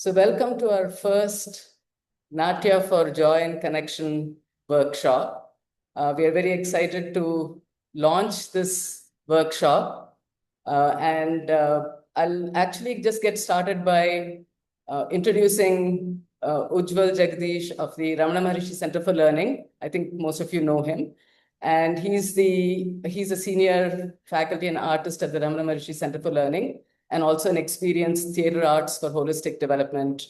So welcome to our first Natya for Joy and Connection workshop. We are very excited to launch this workshop. I'll actually just get started by introducing Ujjwal Jagdish of the Ramana Maharishi Center for Learning. I think most of you know him. And he's a senior faculty and artist at the Ramana Maharishi Center for Learning, and also an experienced theater arts for holistic development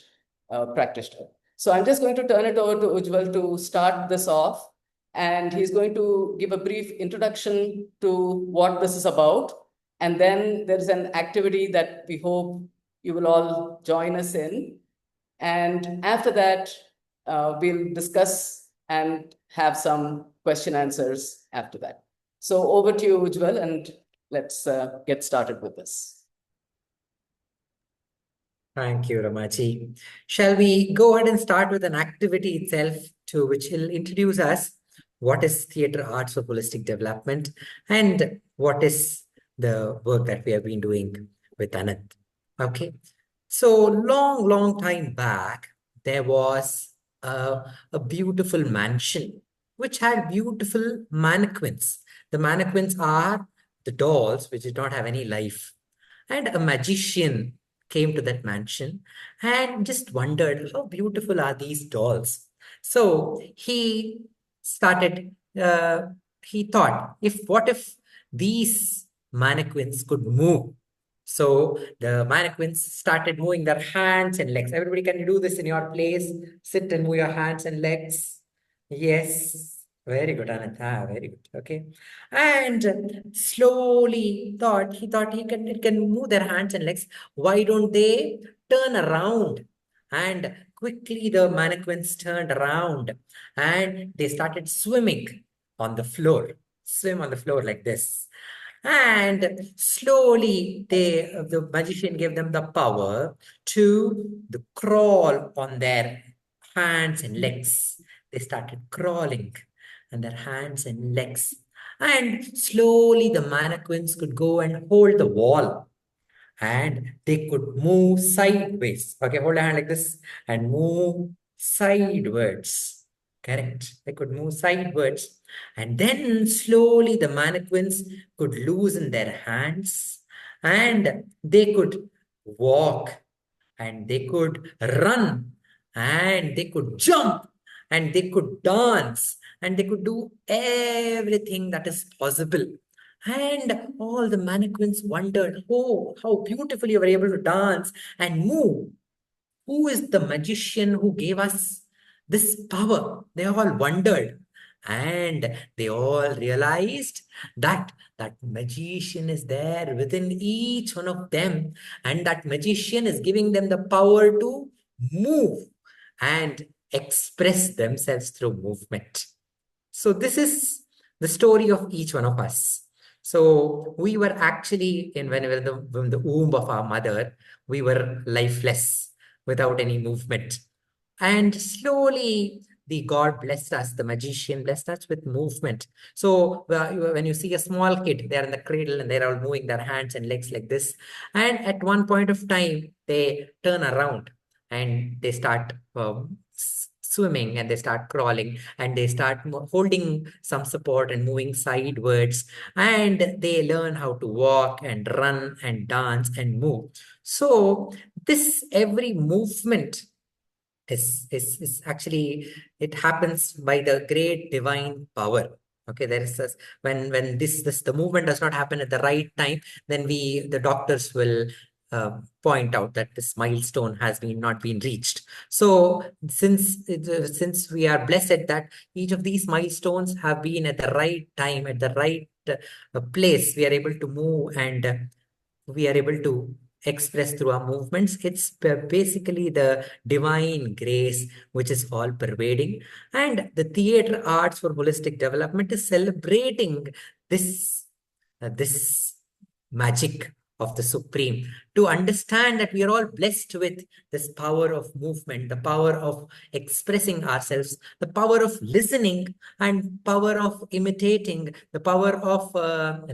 practitioner. So I'm just going to turn it over to Ujjwal to start this off, and he's going to give a brief introduction to what this is about. And then there's an activity that we hope you will all join us in. And after that, we'll discuss and have some question answers after that. So over to you, Ujjwal, and let's get started with this. Thank you, Ramaji. Shall we go ahead and start with an activity itself to which will introduce us what is theatre arts for holistic development and what is the work that we have been doing with Anand. Okay. So long time back, there was a beautiful mansion which had beautiful mannequins. The mannequins are the dolls which did not have any life. And a magician came to that mansion and just wondered how beautiful are these dolls. So he started, he thought, what if these mannequins could move? So the mannequins started moving their hands and legs. Everybody, can you do this in your place? Sit and move your hands and legs. Yes. Very good, Anantha. Very good. Okay. And slowly he thought it can move their hands and legs. Why don't they turn around? And quickly the mannequins turned around and they started swimming on the floor. Swim on the floor like this. And slowly the magician gave them the power to crawl on their hands and legs. They started crawling on their hands and legs. And slowly the mannequins could go and hold the wall. And they could move sideways. Okay, hold a hand like this and move sidewards. Correct. They could move sidewards. And then slowly the mannequins could loosen their hands and they could walk and they could run and they could jump and they could dance and they could do everything that is possible. And all the mannequins wondered, oh, how beautifully you were able to dance and move. Who is the magician who gave us this power? They all wondered. And they all realized that that magician is there within each one of them. And that magician is giving them the power to move and express themselves through movement. So this is the story of each one of us. So we were actually when we were in the womb of our mother, we were lifeless without any movement. And slowly the God blessed us, the magician blessed us with movement. So when you see a small kid, they're in the cradle and they're all moving their hands and legs like this. And at one point of time, they turn around and they start swimming and they start crawling and they start holding some support and moving sidewards and they learn how to walk and run and dance and move. So this every movement is actually, it happens by the great divine power. Okay, there is this, when the movement does not happen at the right time, then the doctors will point out that this milestone has not been reached. So since we are blessed that each of these milestones have been at the right time, at the right place, we are able to move and we are able to express through our movements. It's basically the divine grace which is all pervading, and the theatre arts for holistic development is celebrating this magic of the Supreme to understand that we are all blessed with this power of movement, the power of expressing ourselves, the power of listening, and power of imitating, the power of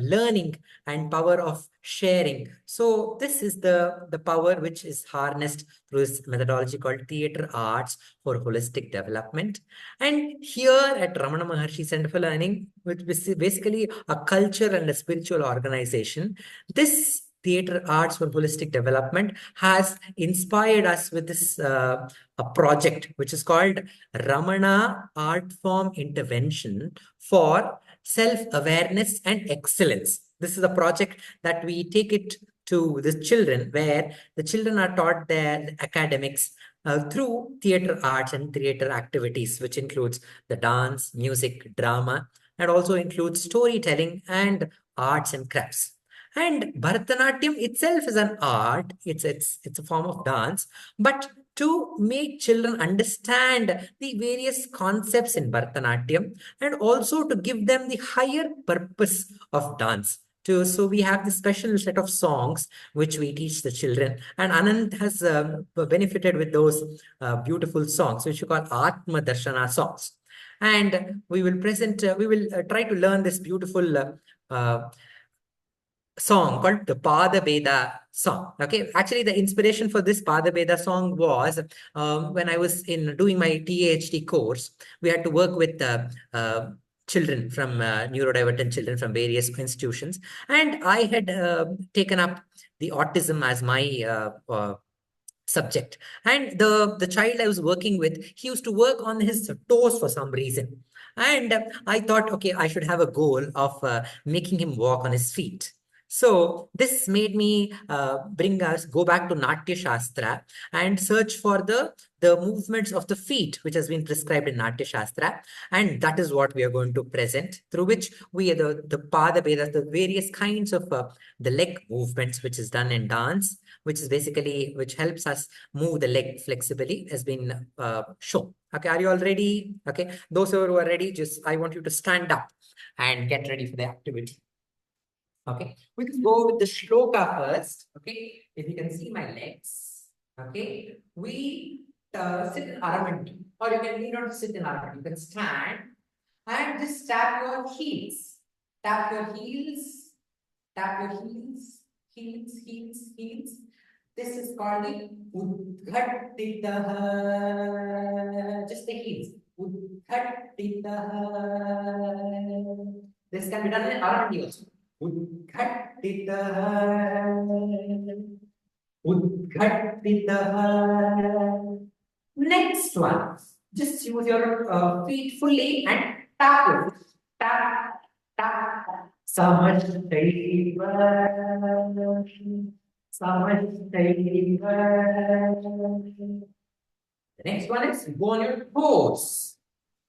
learning, and power of sharing. So this is the power which is harnessed through this methodology called theater arts for holistic development. And here at Ramana Maharshi Center for Learning, which is basically a culture and a spiritual organization, this theater arts for holistic development has inspired us with this a project which is called Ramana Art Form Intervention for Self-Awareness and Excellence. This is a project that we take it to the children, where the children are taught their academics through theater arts and theater activities, which includes the dance, music, drama, and also includes storytelling and arts and crafts. And Bharatanatyam itself is an art. It's a form of dance, but to make children understand the various concepts in Bharatanatyam and also to give them the higher purpose of dance. So we have this special set of songs which we teach the children, and Anand has benefited with those beautiful songs which we call Atma Darshana songs. And we will try to learn this beautiful song called the Pada Beda song. Okay, actually the inspiration for this Pada Beda song was when I was doing my TAHD course. We had to work with children from neurodivergent children from various institutions, and I had taken up the autism as my subject. And the child I was working with, he used to work on his toes for some reason. And I thought, okay, I should have a goal of making him walk on his feet. So this made me go back to Natya Shastra and search for the movements of the feet, which has been prescribed in Natya Shastra. And that is what we are going to present, through which we the Pada Beda, the various kinds of the leg movements, which is done in dance, which helps us move the leg flexibly, has been shown. Okay, are you all ready? Okay, those who are ready, I want you to stand up and get ready for the activity. Okay, we can go with the sloka first. Okay, if you can see my legs. Okay, we sit in arrowment, or you can need not sit in arrowment. You can stand and just tap your heels. Tap your heels. Tap your heels. Heels, heels, heels. This is called the Udghatitaha. Just the heels. Udghatitaha. This can be done in arrowment also. Udghatitaha. Udghatitaha. Next one, just use your feet fully and tap your feet. Tap, tap. Samashtaiva. Samashtaiva. The next one is go on your toes.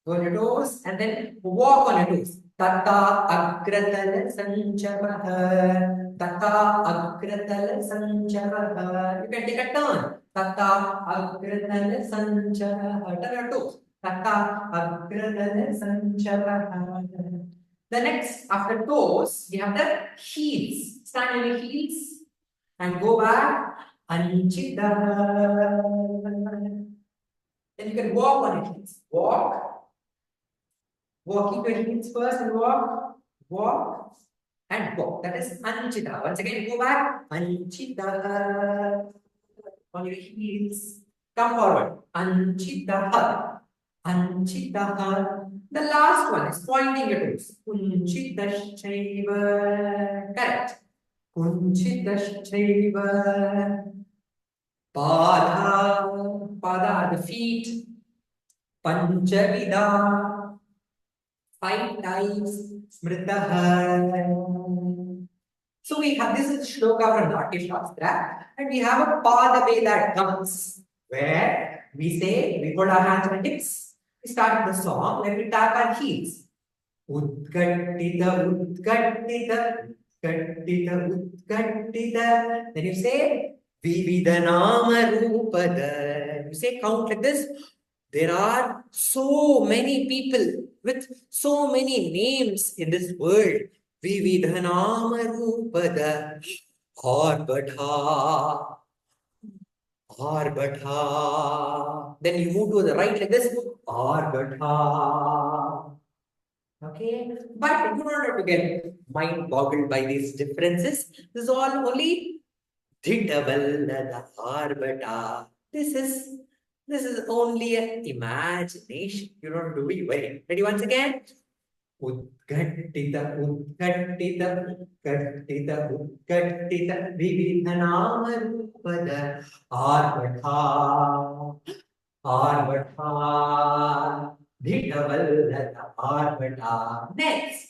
Go on your toes and then walk on your toes. Tata agratala sancharaha. Tata agratala sancharaha. You can take a turn. Tata agratala sancharaha. Turn your toes. Tata agratala sancharaha. The next, after toes, we have the heels. Stand on your heels and go back. Anchita. Then you can walk on your heels. Walk. Walk, keep your heels first and walk, walk, and walk. That is Anchita. Once again, go back. Anchita. On your heels. Come forward. Anchita. Anchita. The last one is pointing your toes. Kunchitashchaiva. Correct. Kunchitashchaiva. Pada. Pada are the feet. Panchavida. 5 times Smritaha. So we have this sloka from Natya Shastra, and we have a Pada Beda dance, where we hold our hands on hips, we start the song, when we tap our heels. Udgattita, Udgattita, Udgattita, Udgattita. Then you say, Vividhanama Rupada. You say, count like this. There are so many people with so many names in this world. Vividhanama Rupada. और बढ़ा, और बढ़ा. Then you move to the right like this. और बढ़ा. Okay, but you don't have to get mind boggled by these differences. This is all only Dhidavallada Arbata. This is only an imagination. You don't have to be worried. Ready once again? Udgattita, udgattita, udgattita, udgattita, vividhanamarupada Arbata. Arbata. Dhidavallada Arbata. Next.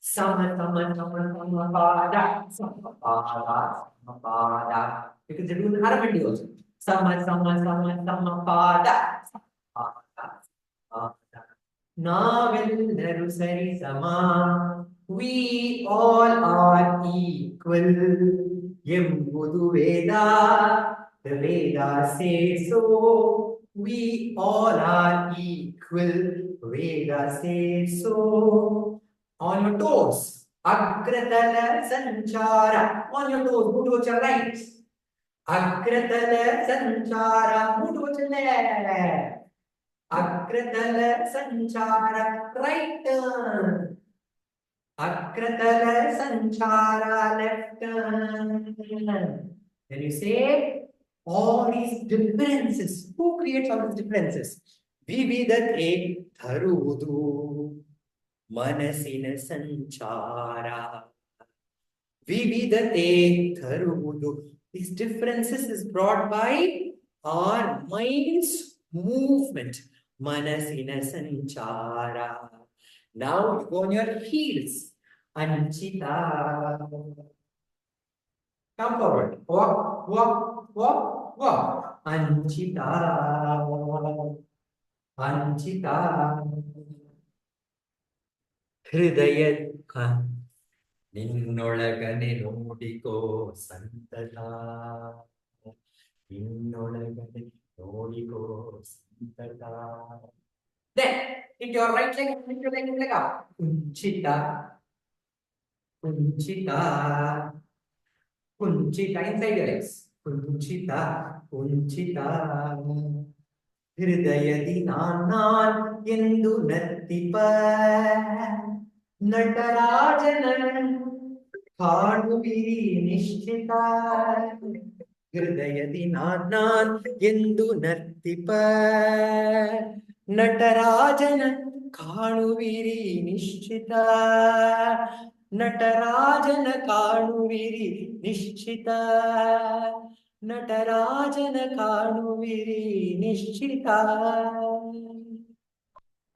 Sama, sama, sama, sama, pada, sama, pada, sama, pada. You can do the Harapendi also. Sama, sama, sama, sama, pada, sama, pada, pada. Navelleru sari sama. We all are equal. Yembudu Veda. The Veda says so. We all are equal. Veda says so. On your toes. Agratala sanchara. On your toes. Move towards your right. Agratala sanchara. Move towards your left. Agratala sanchara. Right turn. Agratala sanchara. Left turn. Then you say all these differences. Who creates all these differences? Vividate dharudu. Manasina sanchara. Vividate dharudu. These differences is brought by our mind's movement. Manasina sanchara. Now you go on your heels. Anchita. Come forward. Walk, walk, walk, walk. Anchita. Anchita. ಹೃದಯ ನಿನ್ನೊಳಗನೆ ನೋಡಿಕೋ ಸಂತತ ನಿನ್ನೊಳಗನೆ ನೋಡಿಕೋ ಸಂತತ. Then into your right leg, into your leg up. Kunchita, kunchita, kunchita inside your legs. Kunchita, kunchita. ಹೃದಯದಿ ನಾನ್ ಎಂದು ನರ್ತಿಪ ನಟರಾಜನ ಕಾಣುವಿರಿ ನಿಶ್ಚಿತ. ಹೃದಯದಿ ನಾನ್ ಎಂದು ನರ್ತಿಪ ನಟರಾಜನ ಕಾಣುವಿರಿ ನಿಶ್ಚಿತ. ನಟರಾಜನ ಕಾಣುವಿರಿ ನಿಶ್ಚಿತ. ನಟರಾಜನ ಕಾಣುವಿರಿ ನಿಶ್ಚಿತ.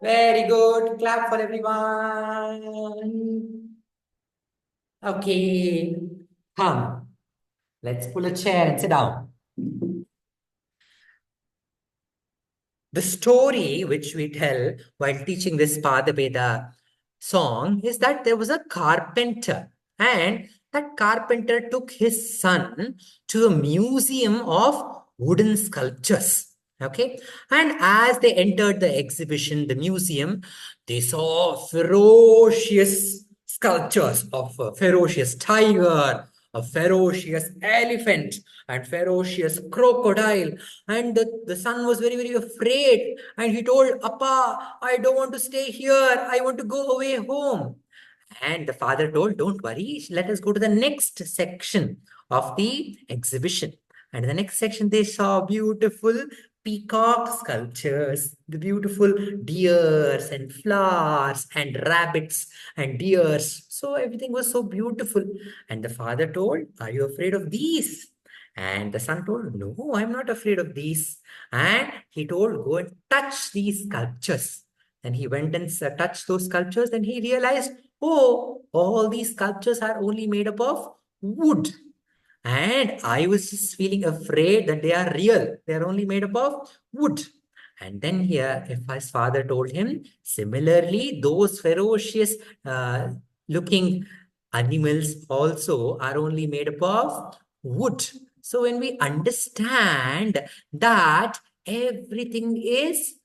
Very good. Clap for everyone. Okay. Come. Let's pull a chair and sit down. The story which we tell while teaching this Pada Beda song is that there was a carpenter, and that carpenter took his son to a museum of wooden sculptures. Okay, and as they entered the exhibition, the museum, they saw ferocious sculptures of a ferocious tiger, a ferocious elephant, and ferocious crocodile. And the son was very, very afraid, and he told, Appa, I don't want to stay here, I want to go away home. And the father told, don't worry, let us go to the next section of the exhibition. And in the next section, they saw beautiful peacock sculptures, the beautiful deers and flowers and rabbits and deers. So everything was so beautiful. And the father told, are you afraid of these? And the son told, no, I'm not afraid of these. And he told, go and touch these sculptures. And he went and touched those sculptures. Then he realized, oh, all these sculptures are only made up of wood. And I was just feeling afraid that they are real. They are only made up of wood. And then here, if his father told him, similarly, those ferocious looking animals also are only made up of wood. So when we understand that everything is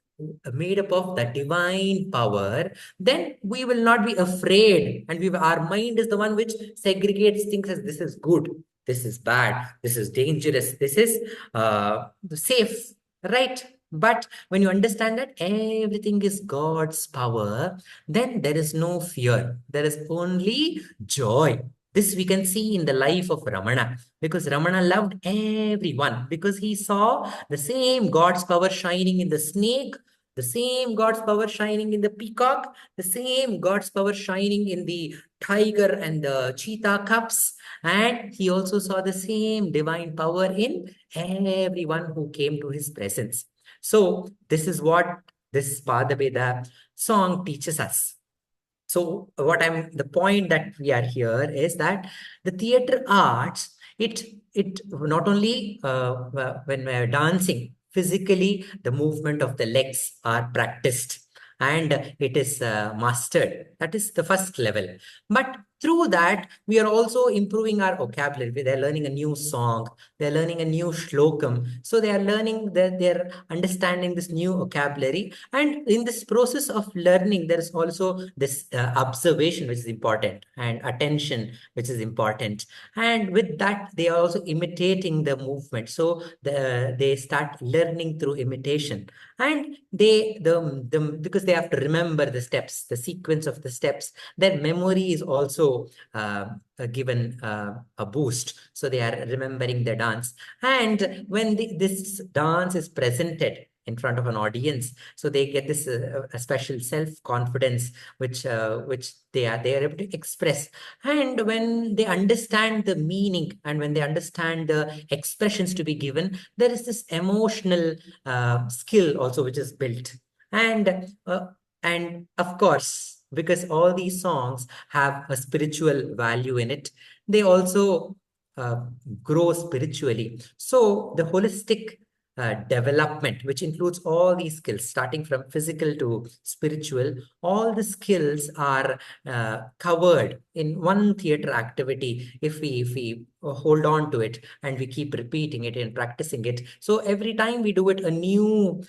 made up of the divine power, then we will not be afraid, and our mind is the one which segregates things as this is good, this is bad, this is dangerous, this is safe, right? But when you understand that everything is God's power, then there is no fear. There is only joy. This we can see in the life of Ramana, because Ramana loved everyone, because he saw the same God's power shining in the snake, the same God's power shining in the peacock, the same God's power shining in the tiger and the cheetah cubs. And he also saw the same divine power in everyone who came to his presence. So this is what this Pada Beda song teaches us. So the point that we are here is that the theater arts, it not only when we are dancing, physically the movement of the legs are practiced and it is mastered. That is the first level. But through that, we are also improving our vocabulary. They're learning a new song, they're learning a new shlokam. So they are learning, they're understanding this new vocabulary. And in this process of learning, there is also this observation, which is important, and attention, which is important. And with that, they are also imitating the movement. So they start learning through imitation. And because they have to remember the steps, the sequence of the steps, their memory is also given a boost. So they are remembering the dance. And when this dance is presented in front of an audience, so they get this a special self-confidence, which they are able to express. And when they understand the meaning and when they understand the expressions to be given, there is this emotional skill also which is built. And of course, because all these songs have a spiritual value in it, they also uh, grow spiritually. So the holistic development, which includes all these skills, starting from physical to spiritual, all the skills are covered in one theater activity if we hold on to it and we keep repeating it and practicing it. So every time we do it, a new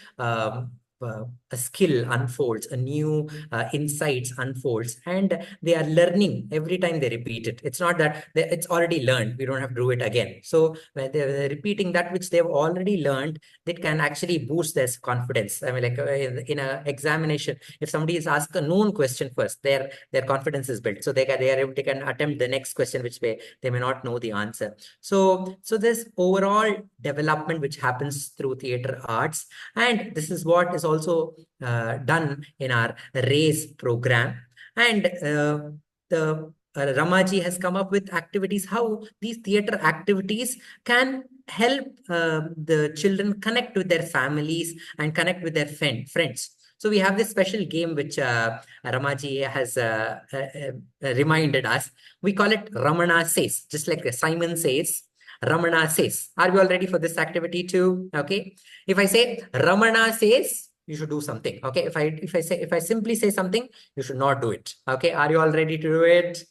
a skill unfolds, a new insights unfolds, and they are learning every time they repeat it. It's not that it's already learned, we don't have to do it again. So when they're repeating that which they've already learned, that can actually boost their confidence. I mean, like in a examination, if somebody is asked a known question first, their confidence is built, so they can attempt the next question which they may not know the answer. So there's overall development which happens through theater arts, and this is what is also done in our race program. And the Ramaji has come up with activities, how these theater activities can help the children connect with their families and connect with their friends. So we have this special game which Ramaji has reminded us. We call it Ramana Says, just like Simon Says. Ramana Says. Are we all ready for this activity too? Okay. If I say Ramana Says, you should do something. Okay. If I simply say something, you should not do it. Okay. Are you all ready to do it?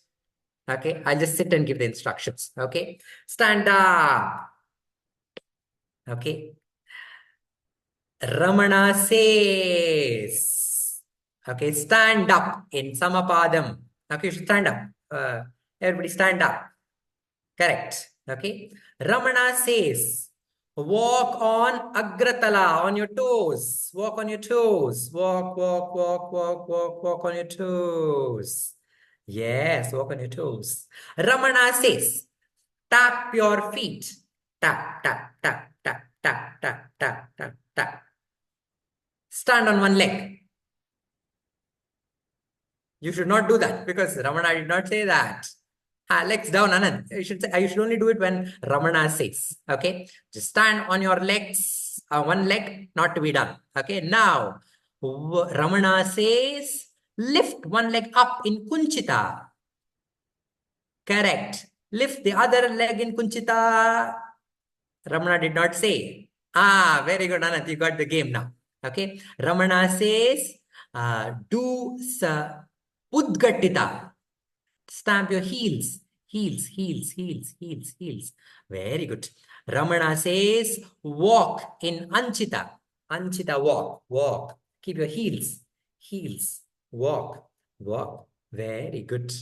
Okay. I'll just sit and give the instructions. Okay. Stand up. Okay. Ramana says. Okay. Stand up in Samapadam. Okay. You should stand up. Everybody stand up. Correct. Okay. Ramana says, walk on Agratala, on your toes. Walk on your toes. Walk, walk, walk, walk, walk, walk on your toes. Yes, walk on your toes. Ramana says, tap your feet. Tap, tap, tap, tap, tap, tap, tap, tap, tap. Stand on one leg. You should not do that because Ramana did not say that. Legs down, Anand. You should only do it when Ramana says. Okay. Just stand on your legs. One leg, not to be done. Okay. Now, Ramana says, lift one leg up in Kunchita. Correct. Lift the other leg in Kunchita. Ramana did not say. Very good, Anand. You got the game now. Okay. Ramana says, do Udgatita. Stamp your heels. Heels, heels, heels, heels, heels. Very good. Ramana says, walk in Anchita. Anchita, walk, walk. Keep your heels. Heels. Walk, walk. Very good.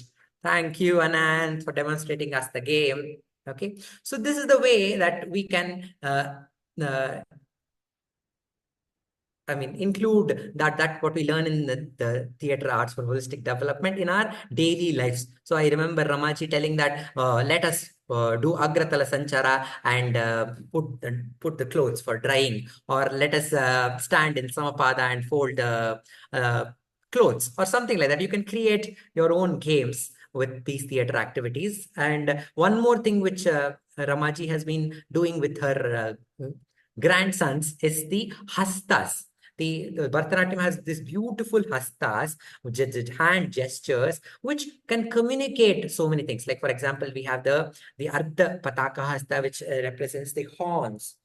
Thank you, Anand, for demonstrating us the game. Okay, so this is the way that we can uh, include that what we learn in the theater arts for holistic development in our daily lives. So I remember Ramaji telling that let us do Agratala Sanchara and put the clothes for drying, or let us stand in Samapada and fold uh, clothes or something like that. You can create your own games with these theater activities. And one more thing which Ramaji has been doing with her grandsons is the hastas. The Bharatanatyam has these beautiful hastas, which is hand gestures, which can communicate so many things. Like, for example, we have the Ardha Pataka hasta, which represents the horns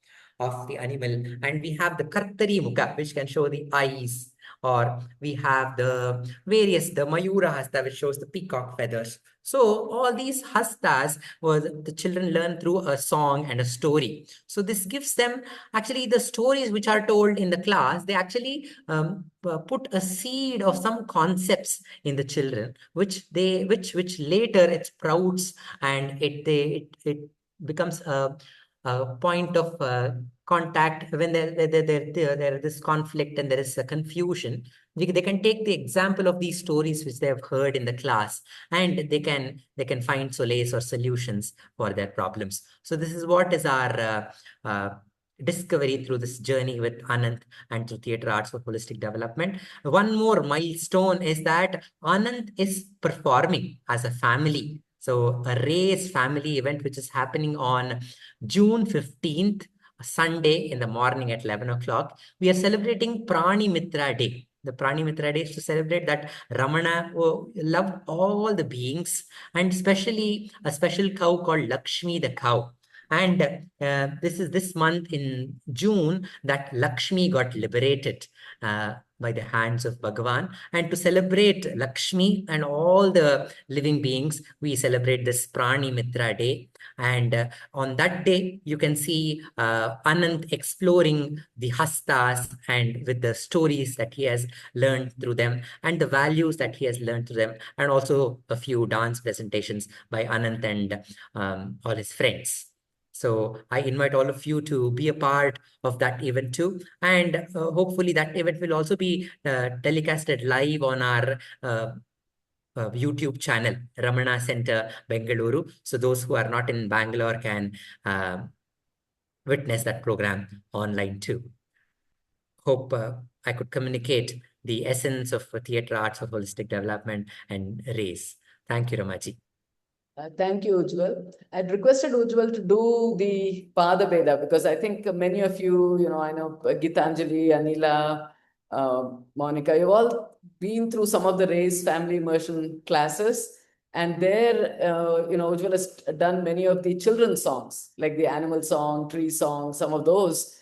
of the animal, and we have the Kartari Mukha, which can show the eyes, or we have the Mayura hasta, which shows the peacock feathers. So all these hastas was the children learn through a song and a story. So this gives them, actually, the stories which are told in the class, they actually put a seed of some concepts in the children, which later it sprouts, and it becomes a point of contact when there is this conflict and there is a confusion. They can take the example of these stories which they have heard in the class, and they can find solace or solutions for their problems. So this is what is our discovery through this journey with Anant and through theater arts for holistic development. One more milestone is that Anant is performing as a family. So a race family event which is happening on June 15th, Sunday in the morning at 11 o'clock. We are celebrating Prani Mitra Day. The Prani Mitra Day is to celebrate that Ramana loved all the beings, and especially a special cow called Lakshmi the cow. And this is this month in June that Lakshmi got liberated by the hands of Bhagavan. And to celebrate Lakshmi and all the living beings, we celebrate this Prani Mitra Day. And on that day, you can see Anand exploring the hastas and with the stories that he has learned through them and the values that he has learned through them, and also a few dance presentations by Anand and all his friends. So I invite all of you to be a part of that event too. And hopefully that event will also be telecasted live on our YouTube channel, Ramana Center, Bengaluru. So those who are not in Bangalore can witness that program online too. Hope I could communicate the essence of theater arts of holistic development and race. Thank you, Ramaji. Thank you, Ujjwal. I'd requested Ujjwal to do the Pada Beda because I think many of you, I know Gitanjali, Anila, Monica, you've all been through some of the Raise family immersion classes. And there, Ujjwal has done many of the children's songs, like the animal song, tree song, some of those.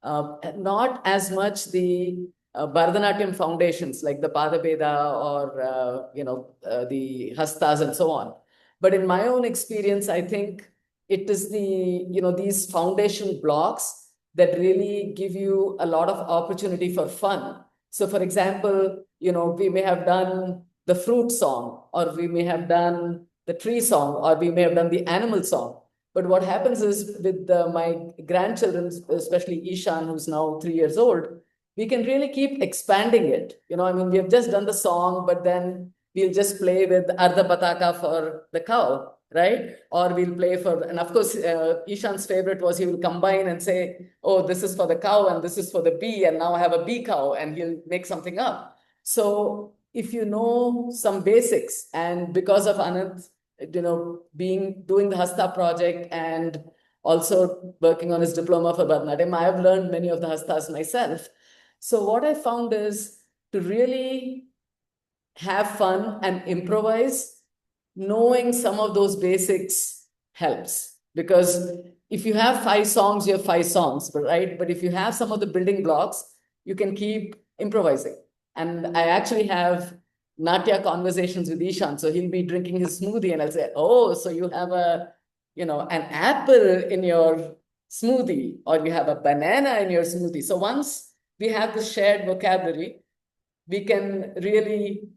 Not as much the Bharatanatyam foundations, like the Pada Beda or, the Hastas and so on. But in my own experience, I think it is these foundation blocks that really give you a lot of opportunity for fun. So for example, we may have done the fruit song, or we may have done the tree song, or we may have done the animal song. But what happens is with my grandchildren, especially Ishan, who's now 3 years old, we can really keep expanding it. We have just done the song, but then we'll just play with Ardha Pataka for the cow, right? Or we'll play and of course, Ishan's favorite was he will combine and say, oh, this is for the cow and this is for the bee, and now I have a bee cow, and he'll make something up. So if you know some basics, and because of Anand, doing the Hasta project and also working on his diploma for Bharatanatyam, I have learned many of the Hastas myself. So what I found is to really have fun and improvise, knowing some of those basics helps. Because if you have 5 songs, you have 5 songs, right? But if you have some of the building blocks, you can keep improvising. And I actually have Natya conversations with Ishan. So he'll be drinking his smoothie and I'll say, oh, so you have an apple in your smoothie, or you have a banana in your smoothie. So once we have the shared vocabulary, we can really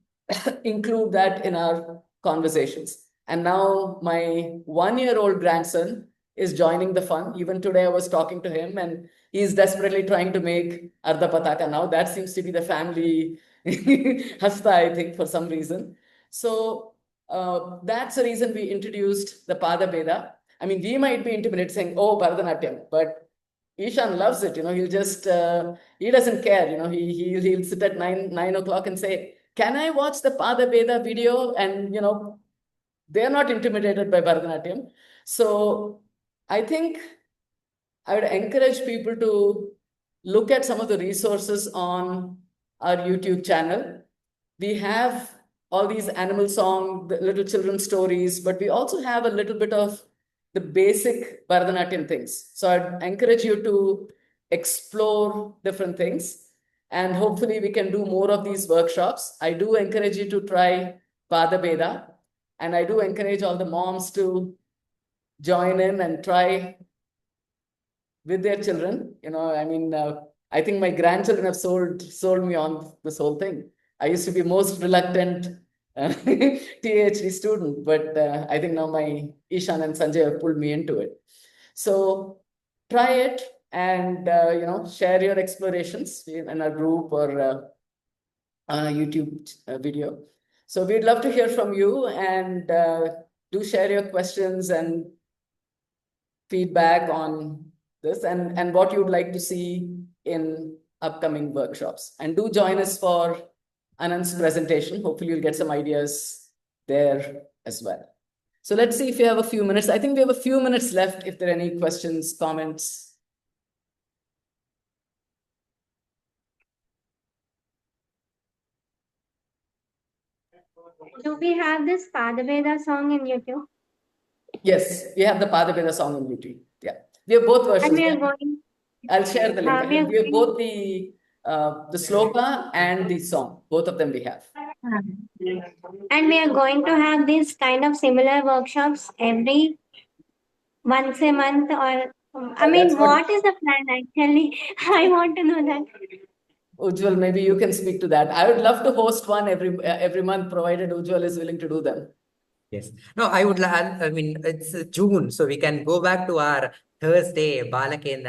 include that in our conversations. And now my 1-year-old grandson is joining the fun. Even today I was talking to him and he's desperately trying to make Ardha Pataka now. That seems to be the family hasta, I think, for some reason. So that's the reason we introduced the Pada Beda. I mean, we might be intimidated saying, oh, Bharatanatyam, but Ishan loves it. He'll just, he doesn't care. He'll sit at 9 o'clock and say, can I watch the Pada Beda video? And, they're not intimidated by Bharatanatyam. So I think I would encourage people to look at some of the resources on our YouTube channel. We have all these animal song, the little children stories, but we also have a little bit of the basic Bharatanatyam things. So I'd encourage you to explore different things, and hopefully we can do more of these workshops. I do encourage you to try Pada Beda, and I do encourage all the moms to join in and try with their children. I think my grandchildren have sold me on this whole thing. I used to be most reluctant PhD student, but I think now my Ishan and Sanjay have pulled me into it. So try it and share your explorations in a group or on a YouTube video. So we'd love to hear from you, and do share your questions and feedback on this and what you'd like to see in upcoming workshops. And do join us for Anand's presentation. Hopefully you'll get some ideas there as well. So let's see if we have a few minutes. I think we have a few minutes left if there are any questions, comments. Do we have this Pada Beda song in YouTube? Yes, we have the Pada Beda song on YouTube. Yeah, we have both versions. And we are going. I'll share the link. we are We have both the sloka and the song. Both of them we have. And we are going to have these kind of similar workshops every once a month, or what is the plan actually? I want to know that. Ujjwal, maybe you can speak to that. I would love to host one every month, provided Ujjwal is willing to do them. Yes. No, I mean, it's June, so we can go back to our Thursday Balakend,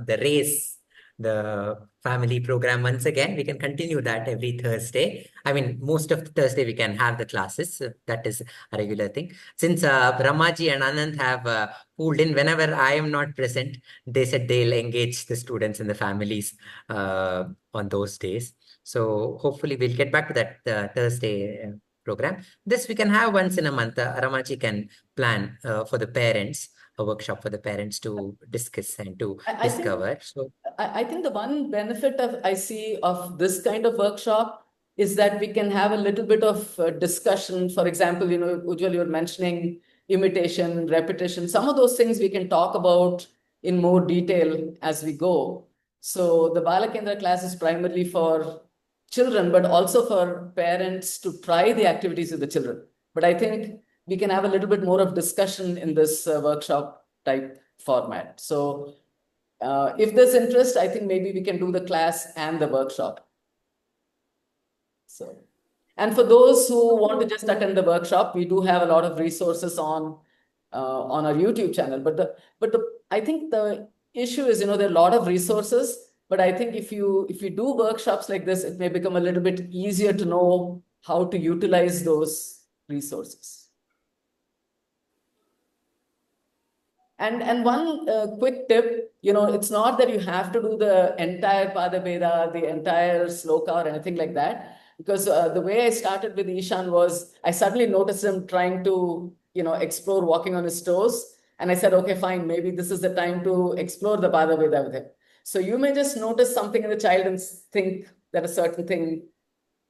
the race, the family program once again. We can continue that every Thursday. I mean, most of the Thursday we can have the classes. That is a regular thing. Since Brahmaji and Anand have pulled in whenever I am not present, they said they'll engage the students and the families on those days. So hopefully we'll get back to that Thursday program. This we can have once in a month. Ramaji can plan for the parents, a workshop for the parents to discuss and to discover. I think the one benefit I see of this kind of workshop is that we can have a little bit of discussion. For example, Ujjwal, you were mentioning imitation, repetition. Some of those things we can talk about in more detail as we go. So the Balakendra class is primarily for children, but also for parents to try the activities with the children. But I think we can have a little bit more of discussion in this workshop type format. So if there's interest, I think maybe we can do the class and the workshop. So, and for those who want to just attend the workshop, we do have a lot of resources on our YouTube channel. But I think the issue is, there are a lot of resources. But I think if you do workshops like this, it may become a little bit easier to know how to utilize those resources. And one quick tip, it's not that you have to do the entire Pada Beda, the entire sloka or anything like that. Because the way I started with Ishan was, I suddenly noticed him trying to, explore walking on his toes. And I said, okay, fine, maybe this is the time to explore the Pada Beda with him. So you may just notice something in the child and think that a certain thing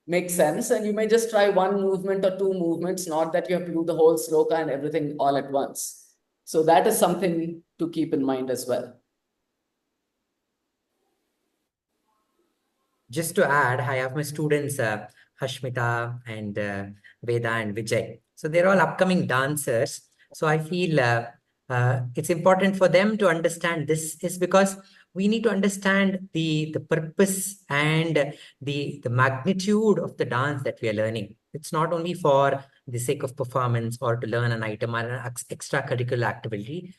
makes sense. And you may just try one movement or two movements, not that you have to do the whole sloka and everything all at once. So that is something to keep in mind as well. Just to add, I have my students, Hashmita and Veda and Vijay. So they're all upcoming dancers. So I feel it's important for them to understand this is because we need to understand the purpose and the magnitude of the dance that we are learning. It's not only for the sake of performance or to learn an item or an extracurricular activity.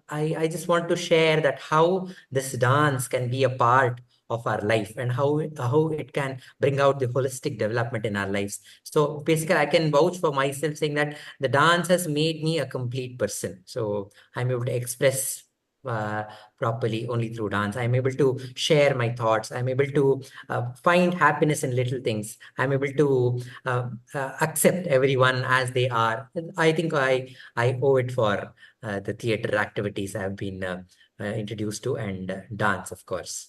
I just want to share that how this dance can be a part of our life and how it can bring out the holistic development in our lives. So basically, I can vouch for myself saying that the dance has made me a complete person. So I'm able to express properly only through dance. I'm able to share my thoughts. I'm able to find happiness in little things. I'm able to accept everyone as they are. I think I owe it for the theater activities I've been introduced to, and dance, of course.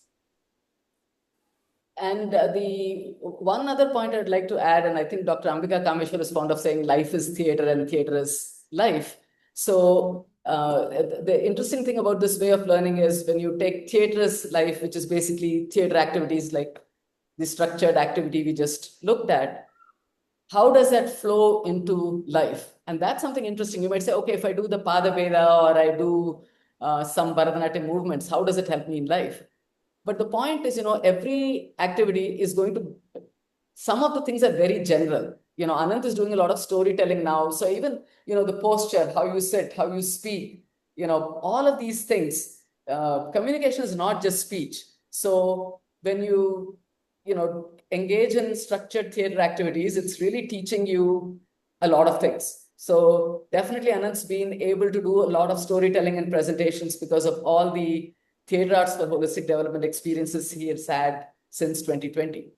And the one other point I'd like to add, and I think Dr. Ambika Kameshwar is fond of saying life is theater and theater is life. So the interesting thing about this way of learning is when you take theater as life, which is basically theater activities like the structured activity we just looked at, how does that flow into life? And that's something interesting. You might say, okay, if I do the Pada Beda or I do some Bharatanatyam movements, how does it help me in life? But the point is, every activity is going to, some of the things are very general. Anant is doing a lot of storytelling now. So even, the posture, how you sit, how you speak, all of these things, communication is not just speech. So when you engage in structured theater activities, it's really teaching you a lot of things. So definitely Anant's been able to do a lot of storytelling and presentations because of all the theater arts for holistic development experiences he has had since 2020.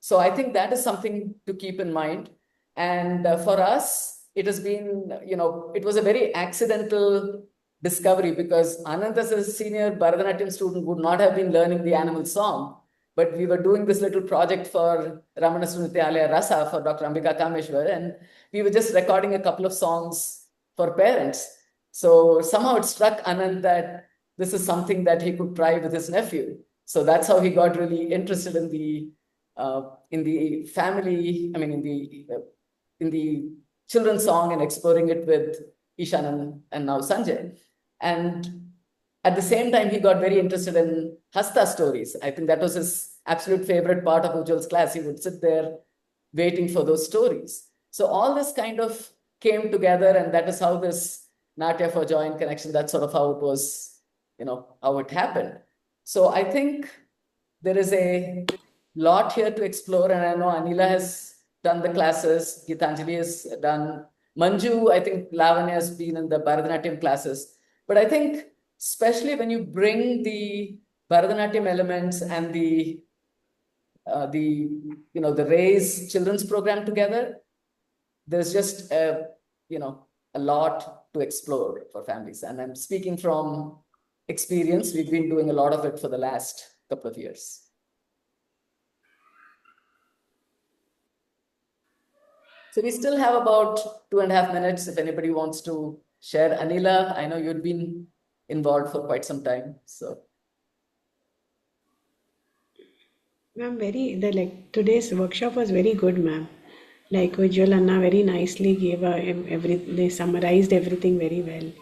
So I think that is something to keep in mind. And for us, it has been, it was a very accidental discovery because Anant as a senior Bharatanatyam student would not have been learning the animal song. But we were doing this little project for Ramana Srunityalaya Rasa for Dr. Ambika Kameshwar, and we were just recording a couple of songs for parents. So somehow it struck Anant that this is something that he could try with his nephew. So that's how he got really interested in the family. I mean, in the children's song and exploring it with Ishan and now Sanjay. And at the same time, he got very interested in Hasta stories. I think that was his absolute favorite part of Ujjal's class. He would sit there waiting for those stories. So all this kind of came together, and that is how this Natya for Joy and Connection, that's sort of how it was, how it happened. So I think there is a lot here to explore, and I know Anila has done the classes, Gitanjali has done, Manju, I think Lavanya has been in the Bharatanatyam classes. But I think especially when you bring the Bharatanatyam elements and the Raise Children's Program together, there's just a lot to explore for families. And I'm speaking from experience. We've been doing a lot of it for the last couple of years. So we still have about 2.5 minutes if anybody wants to share. Anila, I know you'd been involved for quite some time. So Ma'am, today's workshop was very good, ma'am. Like Ujjwal Anna very nicely gave they summarized everything very well.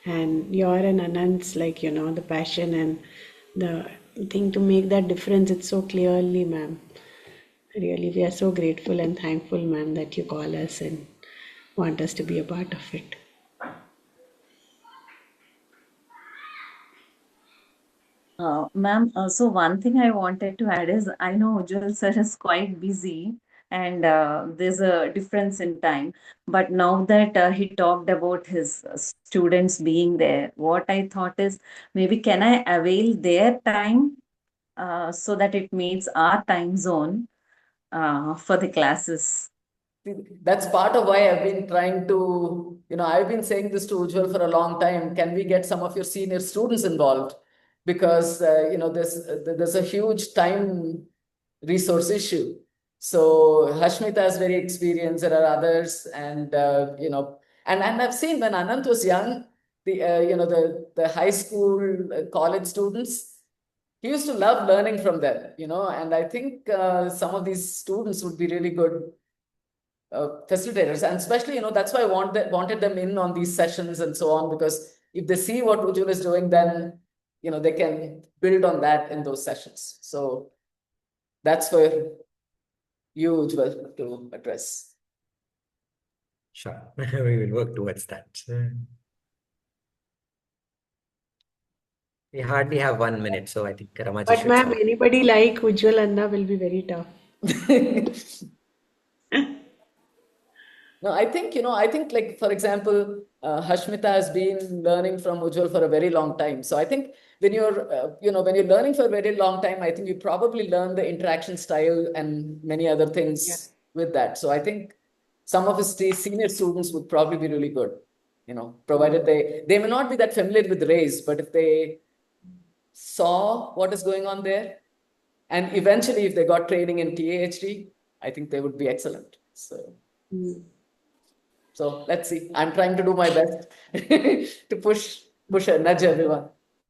And your and Anand's the passion and the thing to make that difference, it's so clearly, ma'am. Really, we are so grateful and thankful, ma'am, that you call us and want us to be a part of it. Ma'am, so one thing I wanted to add is I know Ujjwal sir is quite busy and there's a difference in time. But now that he talked about his students being there, what I thought is maybe can I avail their time so that it meets our time zone for the classes? That's part of why I've been trying to, I've been saying this to Ujjwal for a long time. Can we get some of your senior students involved? Because, there's a huge time resource issue. So Hashmita is very experienced. There are others, and and I've seen when Anant was young, the high school, college students, he used to love learning from them. And I think some of these students would be really good facilitators, and especially that's why I wanted them in on these sessions and so on, because if they see what Ujjwal is doing, then they can build on that in those sessions. So that's where you, Ujjwal, to address. Sure. We will work towards that. We hardly have 1 minute, so I think Ramaji But should ma'am, start. anybody like Ujjwal Anna will be very tough. No, I think like, for example, Hashmita has been learning from Ujjwal for a very long time. So I think when when you're learning for a very long time, I think you probably learn the interaction style and many other Yeah. things with that. So I think some of his senior students would probably be really good, provided they may not be that familiar with race, but if they saw what is going on there, and eventually if they got training in TAHD, I think they would be excellent. Mm. So let's see. I'm trying to do my best to push and nudge everyone.